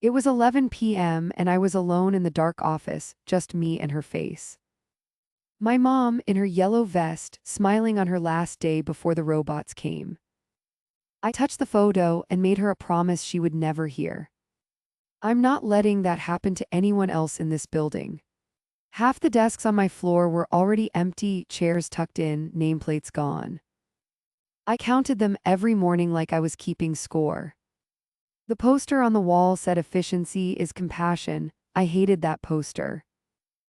It was 11 p.m. and I was alone in the dark office, just me and her face. My mom, in her yellow vest, smiling on her last day before the robots came. I touched the photo and made her a promise she would never hear. I'm not letting that happen to anyone else in this building. Half the desks on my floor were already empty, chairs tucked in, nameplates gone. I counted them every morning like I was keeping score. The poster on the wall said efficiency is compassion. I hated that poster.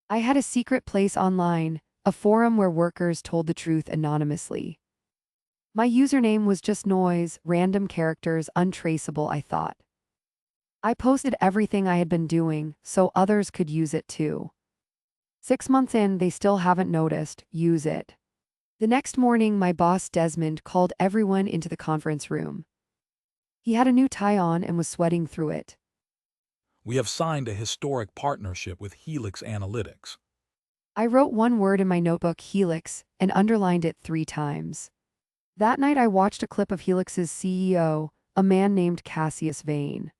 I had a secret place online, a forum where workers told the truth anonymously. My username was just noise, random characters, untraceable, I thought. I posted everything I had been doing, so others could use it too. 6 months in, they still haven't noticed. Use it. The next morning, my boss Desmond called everyone into the conference room. He had a new tie on and was sweating through it. We have signed a historic partnership with Helix Analytics. I wrote one word in my notebook, Helix, and underlined it 3 times. That night I watched a clip of Helix's CEO, a man named Cassius Vane.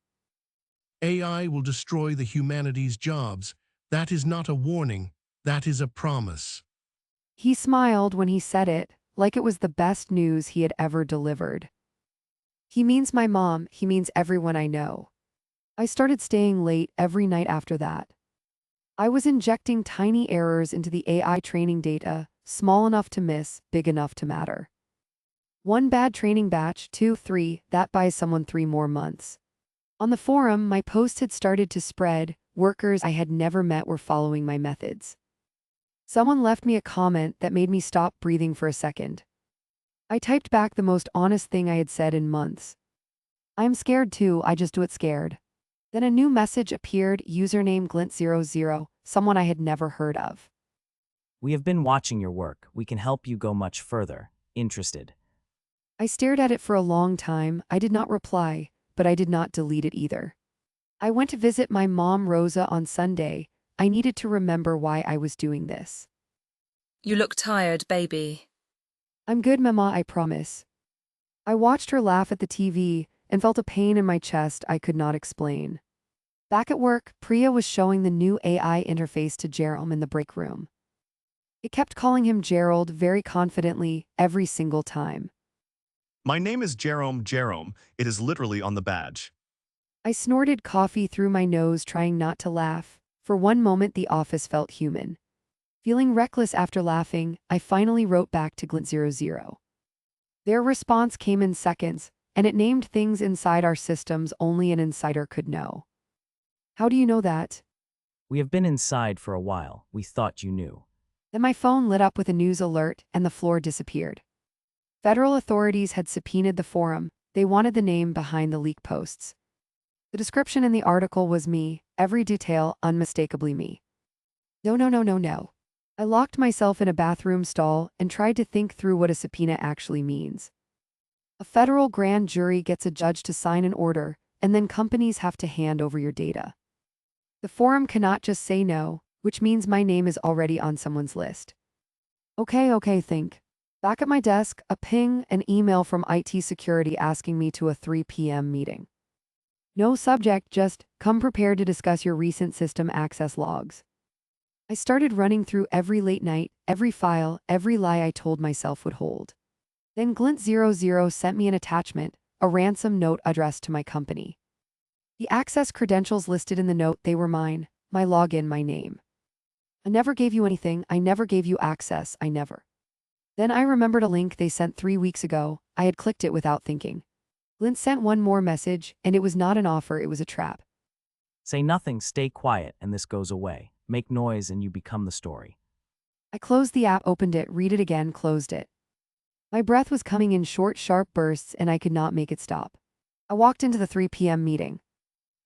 AI will destroy the humanity's jobs. That is not a warning, that is a promise. He smiled when he said it, like it was the best news he had ever delivered. He means my mom, he means everyone I know. I started staying late every night after that. I was injecting tiny errors into the AI training data, small enough to miss, big enough to matter. One bad training batch, 2, 3, that buys someone 3 more months. On the forum, my post had started to spread. Workers I had never met were following my methods. Someone left me a comment that made me stop breathing for a second. I typed back the most honest thing I had said in months. I'm scared too, I just do it scared. Then a new message appeared, username Glint00, someone I had never heard of. We have been watching your work. We can help you go much further. Interested. I stared at it for a long time. I did not reply, but I did not delete it either. I went to visit my mom Rosa on Sunday. I needed to remember why I was doing this. You look tired, baby. I'm good, Mama, I promise. I watched her laugh at the TV and felt a pain in my chest I could not explain. Back at work, Priya was showing the new AI interface to Jerome in the break room. It kept calling him Gerald very confidently every single time. My name is Jerome. It is literally on the badge. I snorted coffee through my nose, trying not to laugh. For one moment, the office felt human. Feeling reckless after laughing, I finally wrote back to Glint00. Their response came in seconds, and it named things inside our systems only an insider could know. How do you know that? We have been inside for a while. We thought you knew. Then my phone lit up with a news alert, and the floor disappeared. Federal authorities had subpoenaed the forum. They wanted the name behind the leak posts. The description in the article was me, every detail unmistakably me. No. I locked myself in a bathroom stall and tried to think through what a subpoena actually means. A federal grand jury gets a judge to sign an order, and then companies have to hand over your data. The forum cannot just say no, which means my name is already on someone's list. Okay, think. Back at my desk, a ping, an email from IT security asking me to a 3 p.m. meeting. No subject, just, come prepared to discuss your recent system access logs. I started running through every late night, every file, every lie I told myself would hold. Then Glint00 sent me an attachment, a ransom note addressed to my company. The access credentials listed in the note, they were mine, my login, my name. I never gave you anything, I never gave you access, I never. Then I remembered a link they sent 3 weeks ago. I had clicked it without thinking. Glint sent one more message, and it was not an offer, it was a trap. Say nothing, stay quiet, and this goes away. Make noise and you become the story. I closed the app, opened it, read it again, closed it. My breath was coming in short, sharp bursts, and I could not make it stop. I walked into the 3 p.m. meeting.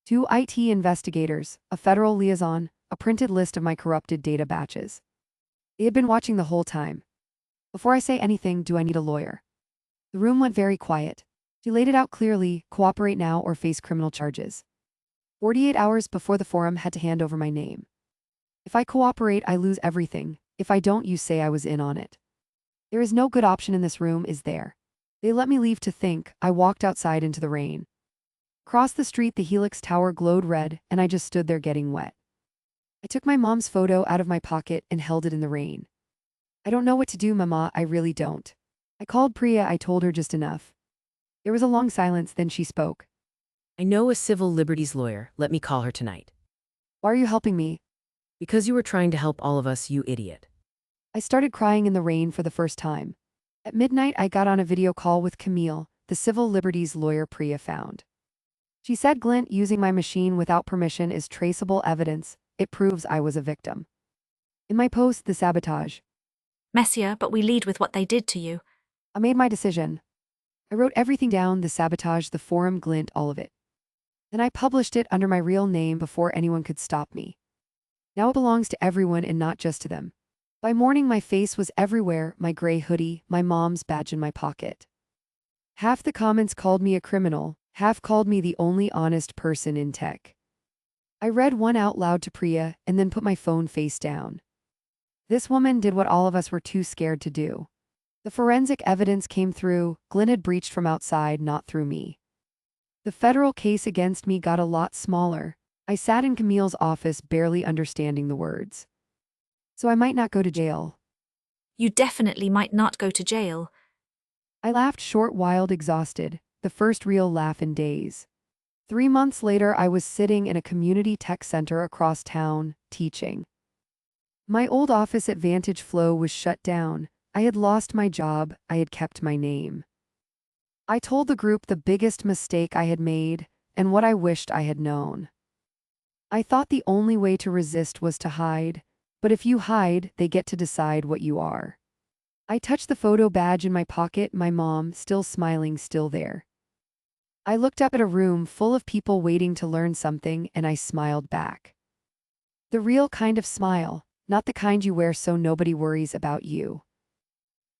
2 IT investigators, a federal liaison, a printed list of my corrupted data batches. They had been watching the whole time. Before I say anything, do I need a lawyer? The room went very quiet. She laid it out clearly, cooperate now or face criminal charges. 48 hours before the forum had to hand over my name. If I cooperate, I lose everything. If I don't, you say I was in on it. There is no good option in this room, is there? They let me leave to think. I walked outside into the rain. Across the street, the Helix Tower glowed red, and I just stood there getting wet. I took my mom's photo out of my pocket and held it in the rain. I don't know what to do, Mama, I really don't. I called Priya, I told her just enough. There was a long silence, then she spoke. I know a civil liberties lawyer. Let me call her tonight. Why are you helping me? Because you were trying to help all of us, you idiot. I started crying in the rain for the first time. At midnight, I got on a video call with Camille, the civil liberties lawyer Priya found. She said Glint using my machine without permission is traceable evidence. It proves I was a victim. In my post, The Sabotage, Messier, but we lead with what they did to you. I made my decision. I wrote everything down, The Sabotage, the forum, Glint, all of it. Then I published it under my real name before anyone could stop me. Now it belongs to everyone and not just to them. By morning, my face was everywhere, my gray hoodie, my mom's badge in my pocket. Half the comments called me a criminal, half called me the only honest person in tech. I read one out loud to Priya and then put my phone face down. This woman did what all of us were too scared to do. The forensic evidence came through. Glint had breached from outside, not through me. The federal case against me got a lot smaller. I sat in Camille's office, barely understanding the words. So I might not go to jail. You definitely might not go to jail. I laughed, short, wild, exhausted, the first real laugh in days. 3 months later, I was sitting in a community tech center across town, teaching. My old office at Vantage Flow was shut down. I had lost my job, I had kept my name. I told the group the biggest mistake I had made and what I wished I had known. I thought the only way to resist was to hide, but if you hide, they get to decide what you are. I touched the photo badge in my pocket, my mom, still smiling, still there. I looked up at a room full of people waiting to learn something, and I smiled back. The real kind of smile, not the kind you wear so nobody worries about you.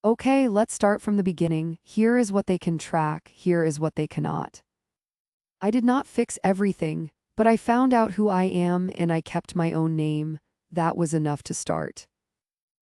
Okay, let's start from the beginning. Here is what they can track, here is what they cannot. I did not fix everything, but I found out who I am and I kept my own name. That was enough to start.